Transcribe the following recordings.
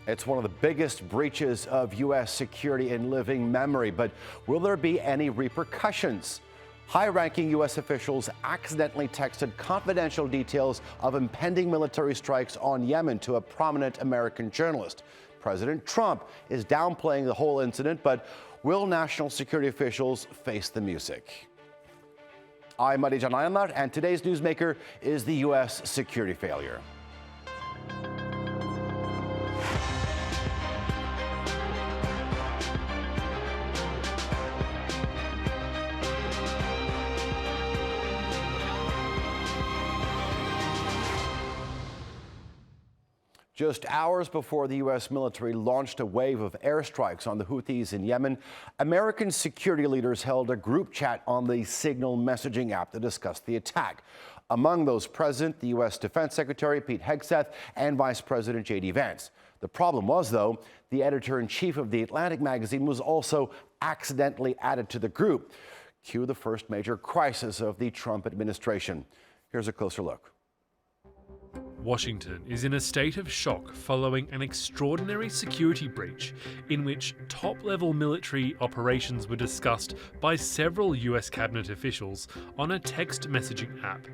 It's one of the biggest breaches of U.S. security in living memory, but will there be any repercussions? High-ranking U.S. officials accidentally texted confidential details of impending military strikes on Yemen to a prominent American journalist. President Trump is downplaying the whole incident, but will national security officials face the music? I'm Marijan Ayanlar, and today's newsmaker is the U.S. security failure. Just hours before the U.S. military launched a wave of airstrikes on the Houthis in Yemen, American security leaders held a group chat on the Signal messaging app to discuss the attack. Among those present, the U.S. Defense Secretary Pete Hegseth and Vice President J.D. Vance. The problem was, though, the editor-in-chief of The Atlantic magazine was also accidentally added to the group. Cue the first major crisis of the Trump administration. Here's a closer look. Washington is in a state of shock following an extraordinary security breach in which top-level military operations were discussed by several US cabinet officials on a text messaging app,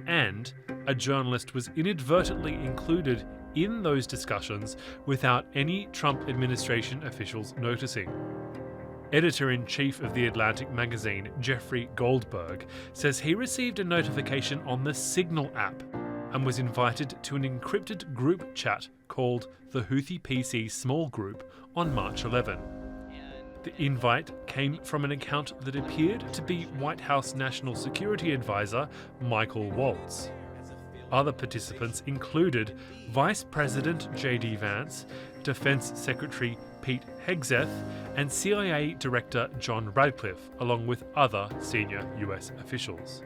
and a journalist was inadvertently included in those discussions without any Trump administration officials noticing. Editor-in-chief of The Atlantic magazine, Jeffrey Goldberg, says he received a notification on the Signal app and was invited to an encrypted group chat called the Houthi PC Small Group on March 11. The invite came from an account that appeared to be White House National Security Advisor Michael Waltz. Other participants included Vice President J.D. Vance, Defense Secretary Pete Hegseth, and CIA Director John Radcliffe, along with other senior US officials.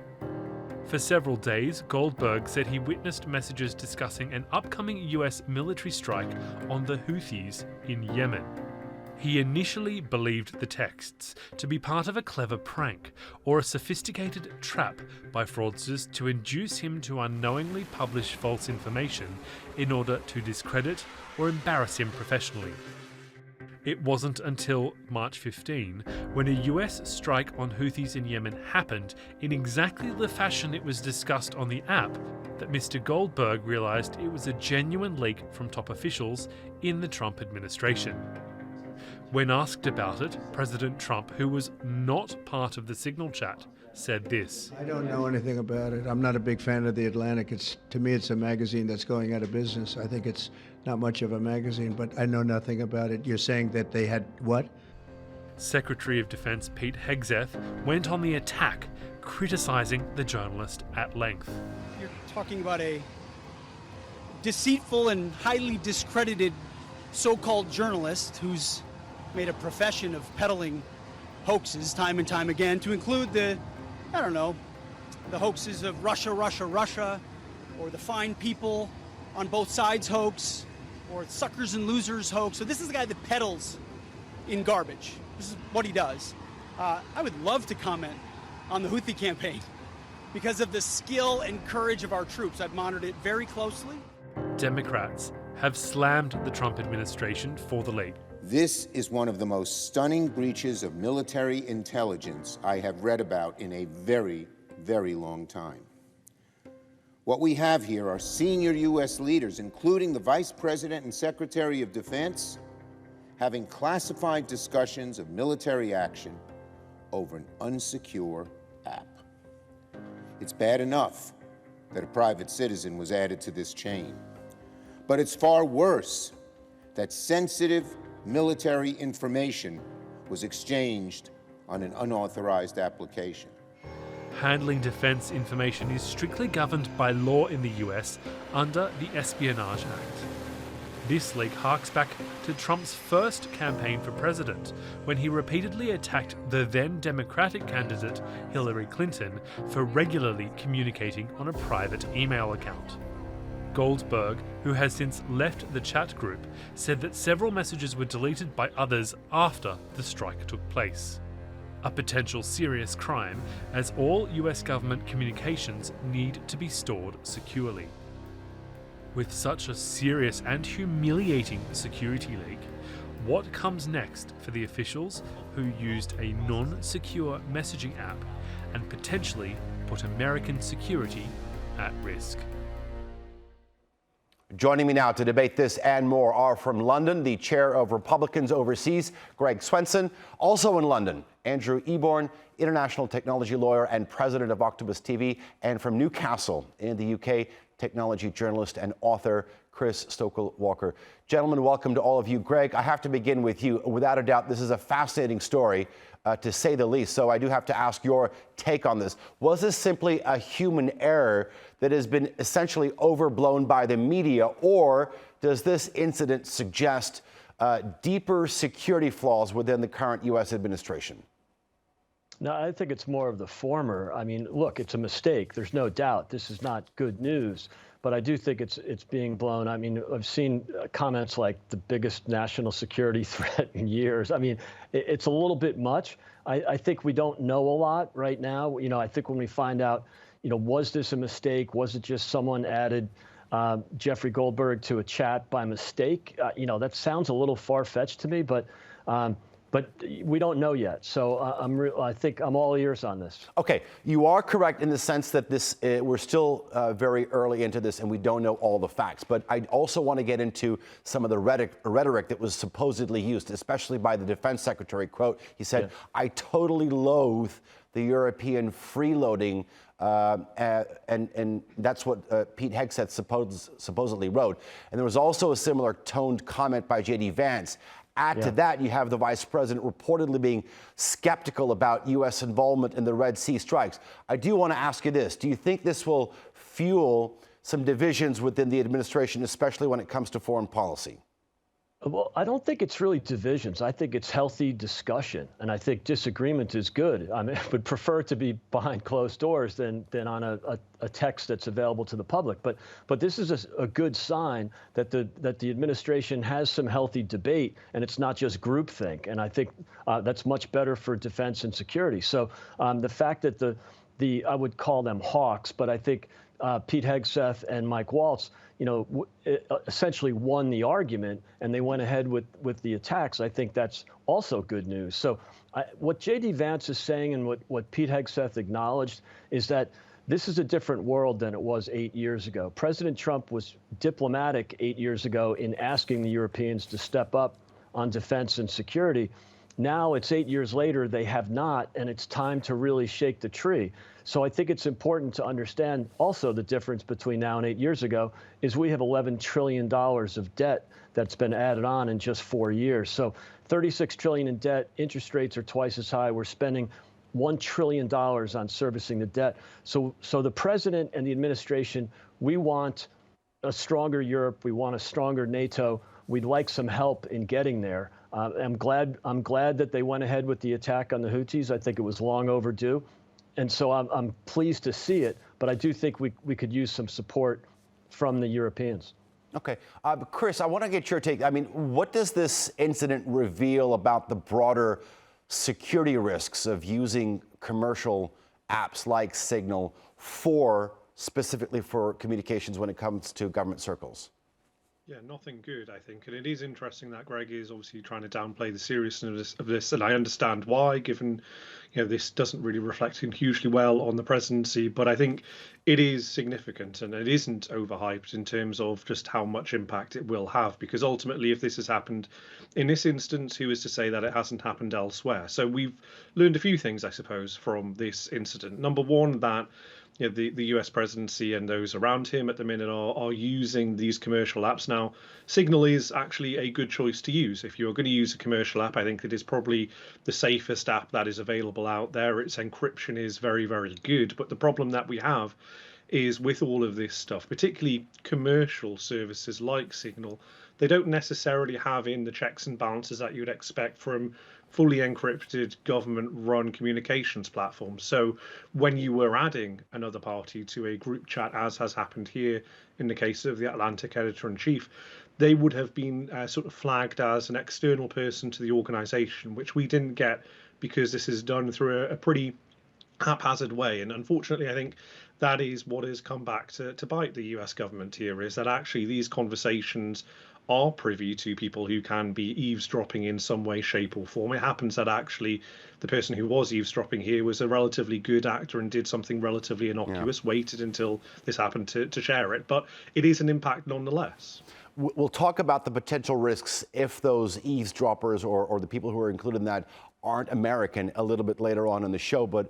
For several days, Goldberg said he witnessed messages discussing an upcoming US military strike on the Houthis in Yemen. He initially believed the texts to be part of a clever prank or a sophisticated trap by fraudsters to induce him to unknowingly publish false information in order to discredit or embarrass him professionally. It wasn't until March 15 when a US strike on Houthis in Yemen happened in exactly the fashion it was discussed on the app that Mr. Goldberg realized it was a genuine leak from top officials in the Trump administration. When asked about it, President Trump, who was not part of the Signal chat, said this. I don't know anything about it. I'm not a big fan of The Atlantic. To me, it's a magazine that's going out of business. I think it's not much of a magazine, but I know nothing about it. You're saying that they had what? Secretary of Defense Pete Hegseth went on the attack, criticizing the journalist at length. You're talking about a deceitful and highly discredited so-called journalist who's made a profession of peddling hoaxes time and time again, to include the hoaxes of Russia, or the fine people on both sides hoax, or suckers and losers hoax. So this is the guy that peddles in garbage. This is what he does. I would love to comment on the Houthi campaign because of the skill and courage of our troops. I've monitored it very closely. Democrats have slammed the Trump administration for the leak. This is one of the most stunning breaches of military intelligence I have read about in a very, very long time. What we have here are senior U.S. leaders, including the Vice President and Secretary of Defense, having classified discussions of military action over an unsecure app. It's bad enough that a private citizen was added to this chain, but it's far worse that sensitive military information was exchanged on an unauthorized application. Handling defense information is strictly governed by law in the US under the Espionage Act. This leak harks back to Trump's first campaign for president, when he repeatedly attacked the then Democratic candidate Hillary Clinton for regularly communicating on a private email account. Goldberg, who has since left the chat group, said that several messages were deleted by others after the strike took place. A potential serious crime, as all US government communications need to be stored securely. With such a serious and humiliating security leak, what comes next for the officials who used a non-secure messaging app and potentially put American security at risk? Joining me now to debate this and more are from London, the chair of Republicans Overseas, Greg Swenson. Also in London, Andrew Eborn, international technology lawyer and president of Octopus TV. And from Newcastle in the UK, technology journalist and author Chris Stokel-Walker. Gentlemen, welcome to all of you. Greg, I have to begin with you. Without a doubt, this is a fascinating story, to say the least. So I do have to ask your take on this. Was this simply a human error that has been essentially overblown by the media, or does this incident suggest deeper security flaws within the current U.S. administration? No, I think it's more of the former. I mean, look, it's a mistake. There's no doubt. This is not good news. But I do think it's being blown. I mean, I've seen comments like the biggest national security threat in years. I mean, it's a little bit much. I think we don't know a lot right now. You know, I think when we find out, you know, was this a mistake? Was it just someone added Jeffrey Goldberg to a chat by mistake? You know, that sounds a little far-fetched to me, but we don't know yet. So I think I'm all ears on this. Okay, you are correct in the sense that this we're still very early into this and we don't know all the facts. But I also want to get into some of the rhetoric that was supposedly used, especially by the defense secretary. Quote, he said, yeah, "I totally loathe the European freeloading," and that's what Pete Hegseth supposedly wrote. And there was also a similar toned comment by J.D. Vance. Add to that, you have the vice president reportedly being skeptical about U.S. involvement in the Red Sea strikes. I do want to ask you this. Do you think this will fuel some divisions within the administration, especially when it comes to foreign policy? Well, I don't think it's really divisions. I think it's healthy discussion, and I think disagreement is good. I mean, I would prefer to be behind closed doors than on a text that's available to the public. But this is a good sign that the administration has some healthy debate, and it's not just groupthink. And I think that's much better for defense and security. So the fact that the I would call them hawks, but I think Pete Hegseth and Mike Waltz, you know, essentially won the argument, and they went ahead with the attacks. I think that's also good news. So what J.D. Vance is saying and what Pete Hegseth acknowledged is that this is a different world than it was 8 years ago. President Trump was diplomatic 8 years ago in asking the Europeans to step up on defense and security. Now it's 8 years later, they have not, and it's time to really shake the tree. So I think it's important to understand also the difference between now and 8 years ago is we have $11 trillion of debt that's been added on in just 4 years. So $36 trillion in debt, interest rates are twice as high. We're spending $1 trillion on servicing the debt. So the president and the administration, we want a stronger Europe. We want a stronger NATO. We'd like some help in getting there. I'm glad that they went ahead with the attack on the Houthis. I think it was long overdue. And so I'm pleased to see it, but I do think we could use some support from the Europeans. Okay. Chris, I want to get your take. I mean, what does this incident reveal about the broader security risks of using commercial apps like Signal specifically for communications when it comes to government circles? Yeah, nothing good, I think. And it is interesting that Greg is obviously trying to downplay the seriousness of this. And I understand why, given, you know, this doesn't really reflect hugely well on the presidency. But I think it is significant, and it isn't overhyped in terms of just how much impact it will have. Because ultimately, if this has happened in this instance, who is to say that it hasn't happened elsewhere? So we've learned a few things, I suppose, from this incident. Number one, that you know, the US presidency and those around him at the minute are using these commercial apps now. Signal is actually a good choice to use. If you're going to use a commercial app, I think it is probably the safest app that is available out there. Its encryption is very, very good. But the problem that we have is with all of this stuff, particularly commercial services like Signal, they don't necessarily have in the checks and balances that you'd expect from fully encrypted government-run communications platforms. So when you were adding another party to a group chat, as has happened here in the case of the Atlantic editor-in-chief, they would have been sort of flagged as an external person to the organization, which we didn't get because this is done through a pretty haphazard way. And unfortunately, I think that is what has come back to bite the US government here, is that actually these conversations are privy to people who can be eavesdropping in some way, shape, or form. It happens that actually the person who was eavesdropping here was a relatively good actor and did something relatively innocuous, waited until this happened to share it. But it is an impact nonetheless. We'll talk about the potential risks if those eavesdroppers or the people who are included in that aren't American a little bit later on in the show. But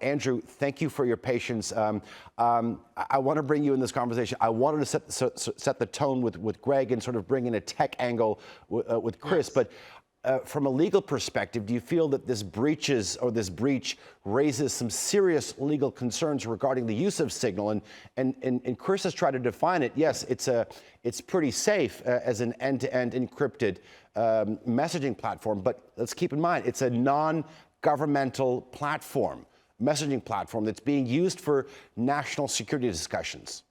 Andrew, thank you for your patience. I want to bring you in this conversation. I wanted to set the tone with Greg and sort of bring in a tech angle with Chris. Yes. But from a legal perspective, do you feel that this breach raises some serious legal concerns regarding the use of Signal? And Chris has tried to define it. Yes, it's pretty safe as an end-to-end encrypted messaging platform, but let's keep in mind it's a non-governmental platform, messaging platform that's being used for national security discussions.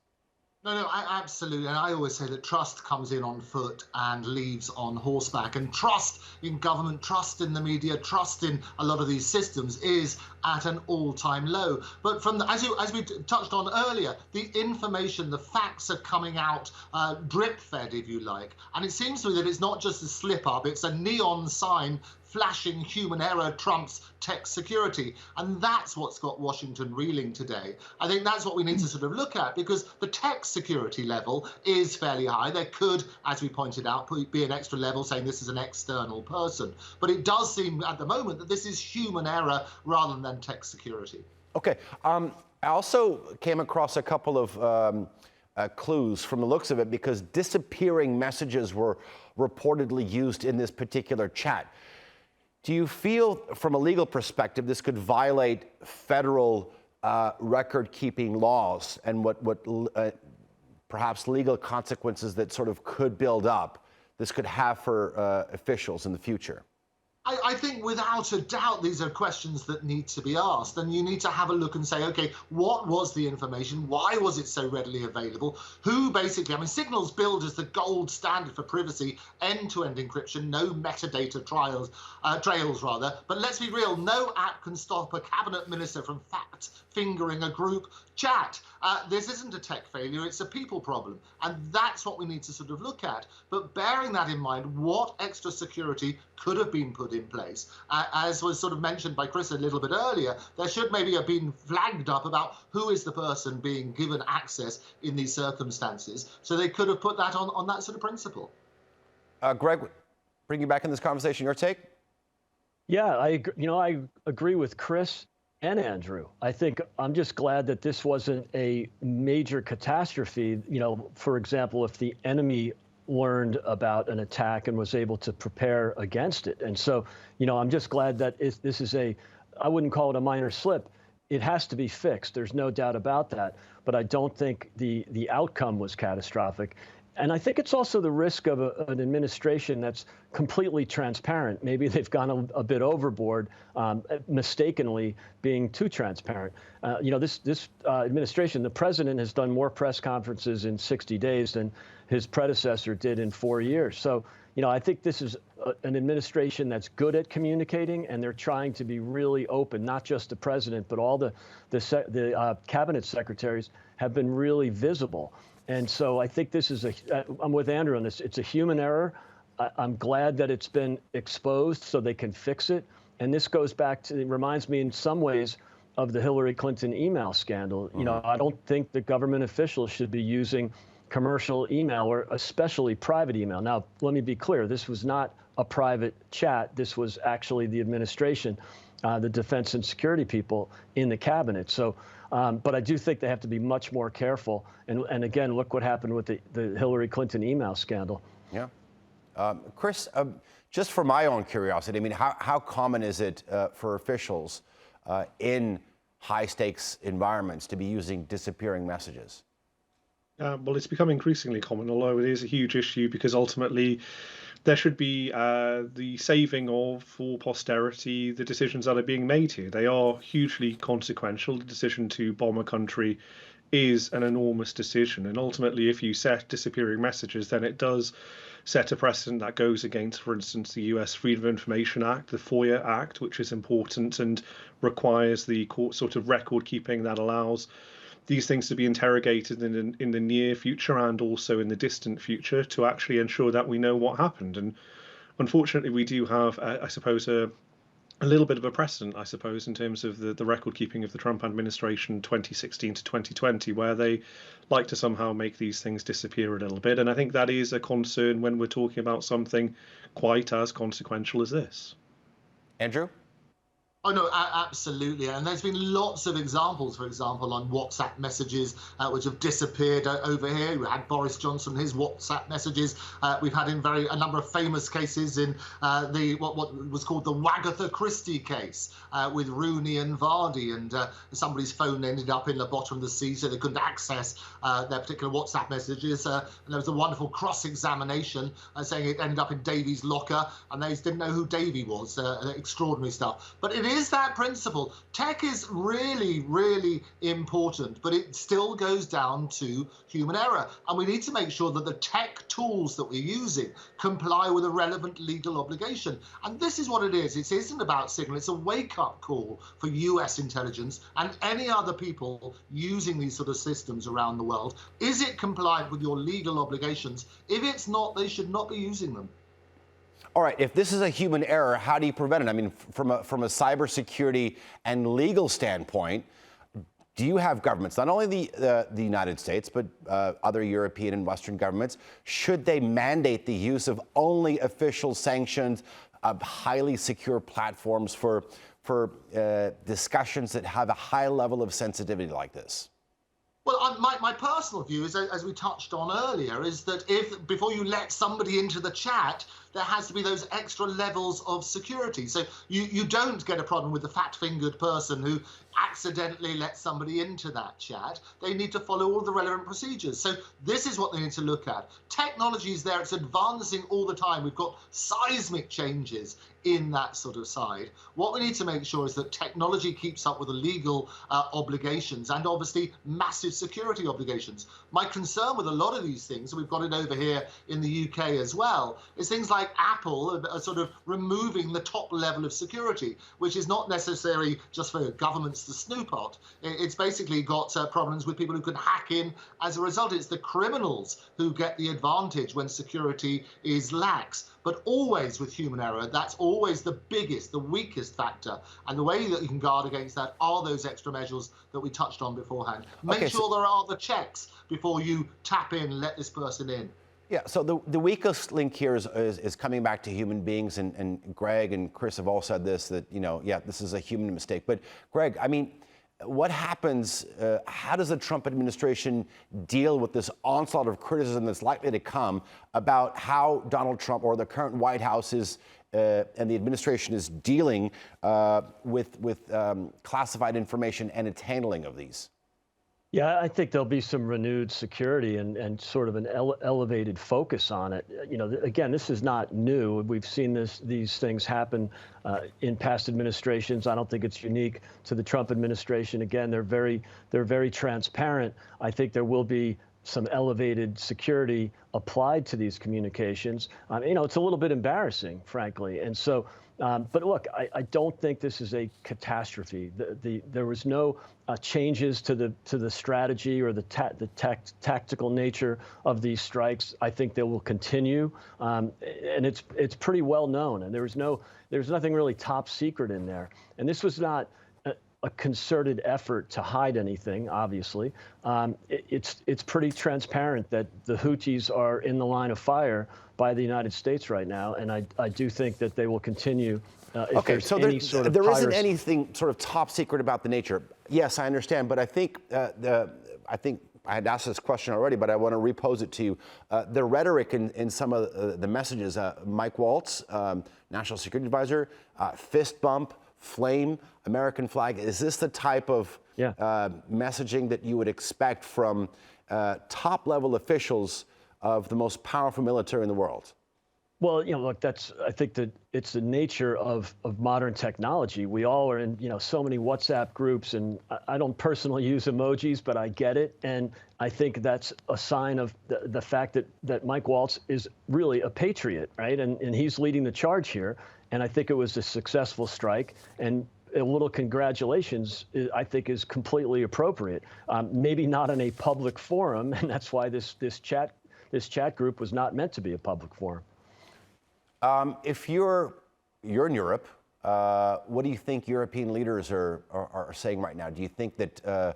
No, absolutely. And I always say that trust comes in on foot and leaves on horseback. And trust in government, trust in the media, trust in a lot of these systems is at an all-time low. But from as we touched on earlier, the information, the facts are coming out drip-fed, if you like. And it seems to me that it's not just a slip-up, it's a neon sign flashing human error trumps tech security. And that's what's got Washington reeling today. I think that's what we need to sort of look at, because the tech security level is fairly high. There could, as we pointed out, be an extra level saying this is an external person. But it does seem at the moment that this is human error rather than tech security. Okay. I also came across a couple of clues from the looks of it, because disappearing messages were reportedly used in this particular chat. Do you feel, from a legal perspective, this could violate federal record-keeping laws and what perhaps legal consequences that sort of could build up this could have for officials in the future? I think without a doubt these are questions that need to be asked, and you need to have a look and say, okay, what was the information? Why was it so readily available? Who basically, I mean, Signal's billed as the gold standard for privacy, end-to-end encryption, no metadata trails, but let's be real, no app can stop a cabinet minister from fact-fingering a group chat. This isn't a tech failure, it's a people problem, and that's what we need to sort of look at. But bearing that in mind, what extra security could have been put in place? As was sort of mentioned by Chris a little bit earlier, there should maybe have been flagged up about who is the person being given access in these circumstances, so they could have put that on that sort of principle. Greg, bring you back in this conversation. Your take? Yeah, I agree with Chris and Andrew. I think I'm just glad that this wasn't a major catastrophe. For example, if the enemy learned about an attack and was able to prepare against it. And so, I'm just glad that this is I wouldn't call it a minor slip. It has to be fixed. There's no doubt about that. But I don't think the outcome was catastrophic. And I think it's also the risk of an administration that's completely transparent. Maybe they've gone a bit overboard, mistakenly being too transparent. This administration, the president has done more press conferences in 60 days than his predecessor did in 4 years. So, I think this is an administration that's good at communicating, and they're trying to be really open. Not just the president, but all the cabinet secretaries have been really visible. And so I think this is I'm with Andrew on this. It's a human error. I'm glad that it's been exposed so they can fix it. And this goes back to, it reminds me in some ways of the Hillary Clinton email scandal. I don't think the government officials should be using commercial email, or especially private email. Now, let me be clear. This was not a private chat. This was actually the administration, the defense and security people in the cabinet. So, but I do think they have to be much more careful. And again, look what happened with the Hillary Clinton email scandal. Yeah. Chris, just for my own curiosity, I mean, how common is it for officials in high-stakes environments to be using disappearing messages? Well, it's become increasingly common, although it is a huge issue, because ultimately there should be the saving of, for posterity, the decisions that are being made here. They are hugely consequential. The decision to bomb a country is an enormous decision. And ultimately, if you set disappearing messages, then it does set a precedent that goes against, for instance, the US Freedom of Information Act, the FOIA Act, which is important and requires the court sort of record keeping that allows these things to be interrogated in the near future and also in the distant future to actually ensure that we know what happened. And unfortunately, we do have, I suppose, a little bit of a precedent, I suppose, in terms of the record keeping of the Trump administration 2016 to 2020, where they like to somehow make these things disappear a little bit. And I think that is a concern when we're talking about something quite as consequential as this. Andrew? Oh, no, absolutely. And there's been lots of examples, for example, on WhatsApp messages which have disappeared over here. We had Boris Johnson, his WhatsApp messages. We've had a number of famous cases in what was called the Wagatha Christie case with Rooney and Vardy. And somebody's phone ended up in the bottom of the sea, so they couldn't access their particular WhatsApp messages. And there was a wonderful cross-examination saying it ended up in Davy's locker, and they didn't know who Davy was. Extraordinary stuff. But it is that principle. Tech is really, really important, but it still goes down to human error. And we need to make sure that the tech tools that we're using comply with a relevant legal obligation. And this is what it is. It isn't about Signal. It's a wake-up call for US intelligence and any other people using these sort of systems around the world. Is it compliant with your legal obligations? If it's not, they should not be using them. All right, if this is a human error, how do you prevent it? I mean, from a cybersecurity and legal standpoint, do you have governments, not only the United States, but other European and Western governments, should they mandate the use of only official sanctioned, highly secure platforms for discussions that have a high level of sensitivity like this? Well, my personal view is, as we touched on earlier, is that if before you let somebody into the chat, there has to be those extra levels of security. So you don't get a problem with the fat-fingered person who accidentally lets somebody into that chat. They need to follow all the relevant procedures. So this is what they need to look at. Technology is there. It's advancing all the time. We've got seismic changes in that sort of side. What we need to make sure is that technology keeps up with the legal obligations and obviously massive security obligations. My concern with a lot of these things, and we've got it over here in the UK as well, is things like Apple are sort of removing the top level of security, which is not necessary just for governments to snoop at. It's basically got problems with people who can hack in. As a result, it's the criminals who get the advantage when security is lax. But always with human error, that's always the biggest, the weakest factor. And the way that you can guard against that are those extra measures that we touched on beforehand. Make sure there are the checks before you tap in, let this person in. Yeah, so the weakest link here is coming back to human beings, and Greg and Chris have all said this, that, this is a human mistake. But Greg, I mean, what happens, how does the Trump administration deal with this onslaught of criticism that's likely to come about how Donald Trump or the current White House is and the administration is dealing with classified information and its handling of these? Yeah, I think there'll be some renewed security and sort of an elevated focus on it. Again, this is not new. We've seen these things happen in past administrations. I don't think it's unique to the Trump administration. Again, they're very transparent. I think there will be some elevated security applied to these communications. It's a little bit embarrassing, frankly. And so, but look, I don't think this is a catastrophe. There was no changes to the strategy or the tactical nature of these strikes. I think they will continue, and it's pretty well known. And there's nothing really top secret in there. And this was not a concerted effort to hide anything, obviously. It's pretty transparent that the Houthis are in the line of fire by the United States right now, and I do think that they will continue. Okay, so there isn't anything sort of top secret about the nature. Yes, I understand, but I think I had asked this question already, but I want to repose it to you. The rhetoric in some of the messages, Mike Waltz, National Security Advisor, fist bump, flame, American flag. Is this the type of messaging that you would expect from top-level officials of the most powerful military in the world? Well, look, I think that it's the nature of modern technology. We all are in, so many WhatsApp groups, and I don't personally use emojis, but I get it. And I think that's a sign of the fact that Mike Waltz is really a patriot, right? And he's leading the charge here. And I think it was a successful strike. And a little congratulations, I think, is completely appropriate. Maybe not in a public forum, and that's why this chat group was not meant to be a public forum. If you're in Europe, what do you think European leaders are saying right now? Do you think that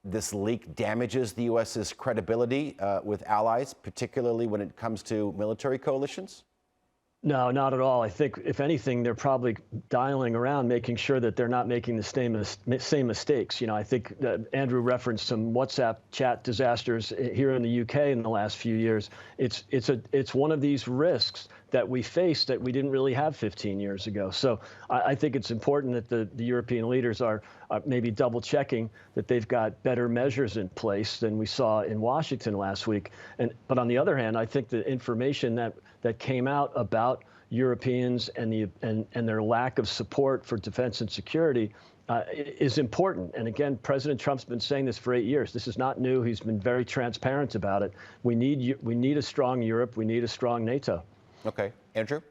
this leak damages the U.S.'s credibility with allies, particularly when it comes to military coalitions? No, not at all. I think, if anything, they're probably dialing around, making sure that they're not making the same mistakes. I think that Andrew referenced some WhatsApp chat disasters here in the UK in the last few years. It's one of these risks that we face that we didn't really have 15 years ago. So I think it's important that the European leaders are maybe double checking that they've got better measures in place than we saw in Washington last week. But on the other hand, I think the information that came out about Europeans and their lack of support for defense and security is important. And again, President Trump's been saying this for 8 years. This is not new. He's been very transparent about it. We need a strong Europe. We need a strong NATO. Okay, Andrew?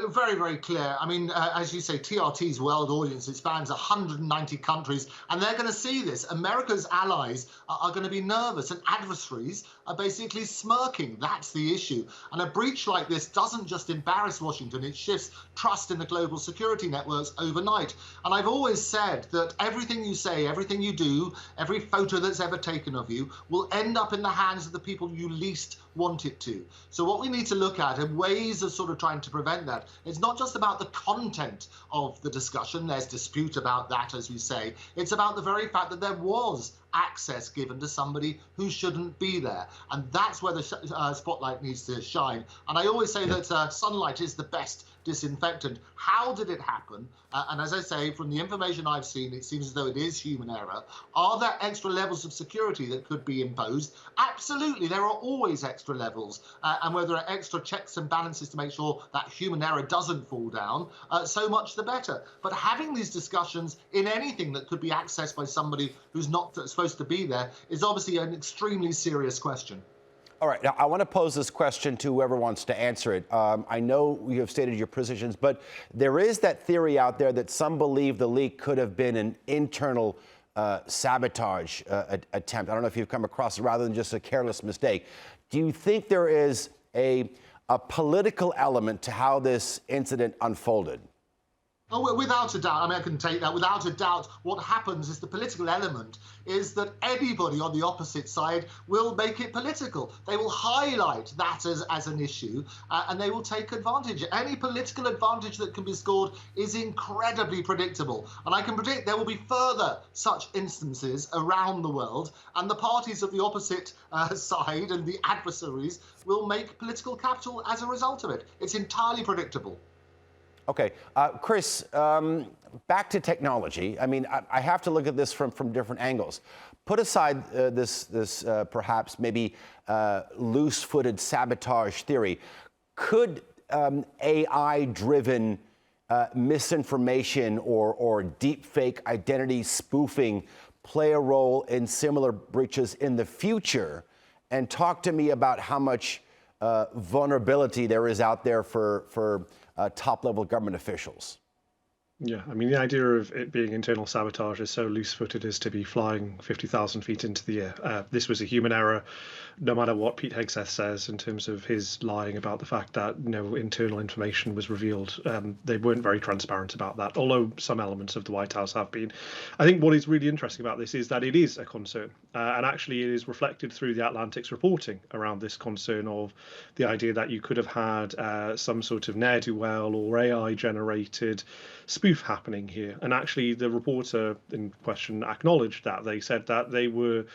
Very, very clear. I mean, as you say, TRT's world audience, it spans 190 countries, and they're going to see this. America's allies are going to be nervous, and adversaries are basically smirking. That's the issue. And a breach like this doesn't just embarrass Washington, it shifts trust in the global security networks overnight. And I've always said that everything you say, everything you do, every photo that's ever taken of you will end up in the hands of the people you least want it to. So what we need to look at are ways of sort of trying to prevent that. It's not just about the content of the discussion. There's dispute about that, as we say. It's about the very fact that there was access given to somebody who shouldn't be there. And that's where the spotlight needs to shine. And I always say that sunlight is the best disinfectant. How did it happen? And as I say, from the information I've seen, it seems as though it is human error. Are there extra levels of security that could be imposed? Absolutely. There are always extra levels. And where there are extra checks and balances to make sure that human error doesn't fall down, so much the better. But having these discussions in anything that could be accessed by somebody who's not supposed to be there is obviously an extremely serious question. All right, now I want to pose this question to whoever wants to answer it. I know you have stated your positions, but there is that theory out there that some believe the leak could have been an internal sabotage attempt. I don't know if you've come across it, rather than just a careless mistake. Do you think there is a political element to how this incident unfolded? Oh, without a doubt. I mean, I can take that. Without a doubt, what happens is the political element is that anybody on the opposite side will make it political. They will highlight that as an issue, and they will take advantage. Any political advantage that can be scored is incredibly predictable. And I can predict there will be further such instances around the world, and the parties of the opposite side and the adversaries will make political capital as a result of it. It's entirely predictable. Okay, Chris, back to technology. I mean, I have to look at this from different angles. Put aside this perhaps maybe loose-footed sabotage theory. Could AI-driven misinformation or deepfake identity spoofing play a role in similar breaches in the future? And talk to me about how much vulnerability there is out there for top-level government officials. Yeah, I mean, the idea of it being internal sabotage is so loose-footed as to be flying 50,000 feet into the air. This was a human error, no matter what Pete Hegseth says in terms of his lying about the fact that no internal information was revealed. They weren't very transparent about that, although some elements of the White House have been. I think what is really interesting about this is that it is a concern, and actually it is reflected through the Atlantic's reporting around this concern of the idea that you could have had some sort of ne'er-do-well or AI-generated spoof happening here. And actually the reporter in question acknowledged that. They said that they were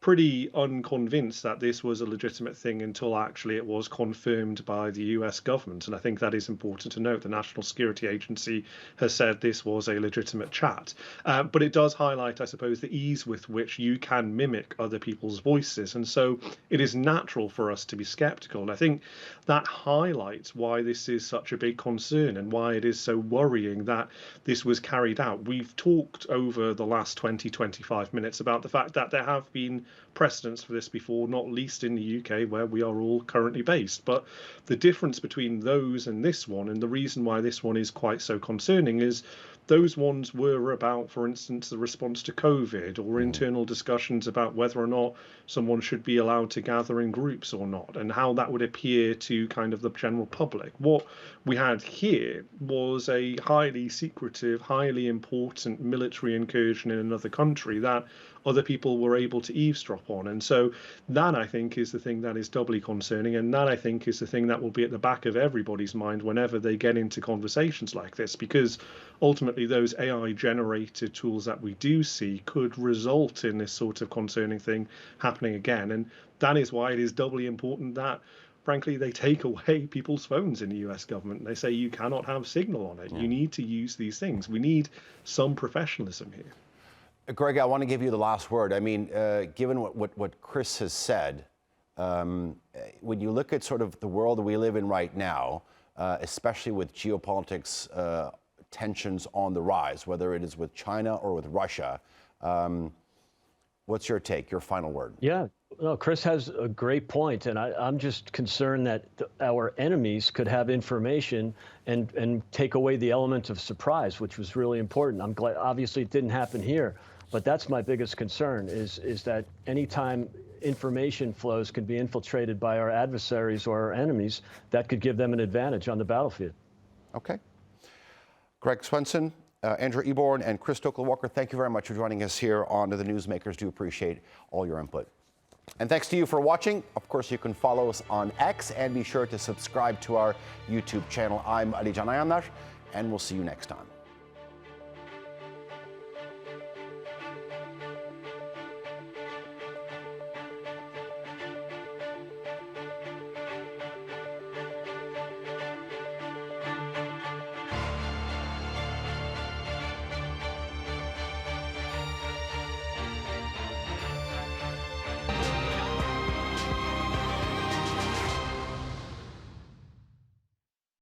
pretty unconvinced that this was a legitimate thing until actually it was confirmed by the US government. And I think that is important to note. The National Security Agency has said this was a legitimate chat. But it does highlight, I suppose, the ease with which you can mimic other people's voices. And so it is natural for us to be skeptical. And I think that highlights why this is such a big concern and why it is so worrying that this was carried out. We've talked over the last 20-25 minutes about the fact that there have been precedents for this before, not least in the UK, where we are all currently based. But the difference between those and this one, and the reason why this one is quite so concerning, is those ones were about, for instance, the response to COVID or internal discussions about whether or not someone should be allowed to gather in groups or not, and how that would appear to kind of the general public. What we had here was a highly secretive, highly important military incursion in another country that other people were able to eavesdrop on. And so that, I think, is the thing that is doubly concerning, and that, I think, is the thing that will be at the back of everybody's mind whenever they get into conversations like this, because ultimately those AI generated tools that we do see could result in this sort of concerning thing happening again. And that is why it is doubly important that, frankly, they take away people's phones in the US government. They say you cannot have signal on it. You need to use these things. We need some professionalism here. Greg, I want to give you the last word. I mean, given what Chris has said, when you look at sort of the world that we live in right now, especially with geopolitics tensions on the rise, whether it is with China or with Russia, what's your take, your final word? Yeah, no, Chris has a great point, and I'm just concerned that our enemies could have information and take away the element of surprise, which was really important. I'm glad, obviously, it didn't happen here, but that's my biggest concern, is that anytime information flows can be infiltrated by our adversaries or our enemies, that could give them an advantage on the battlefield. Okay. Greg Swenson, Andrew Eborn, and Chris Stokel-Walker, thank you very much for joining us here on the Newsmakers. Do appreciate all your input. And thanks to you for watching. Of course, you can follow us on X and be sure to subscribe to our YouTube channel. I'm Ali Janayandar, and we'll see you next time.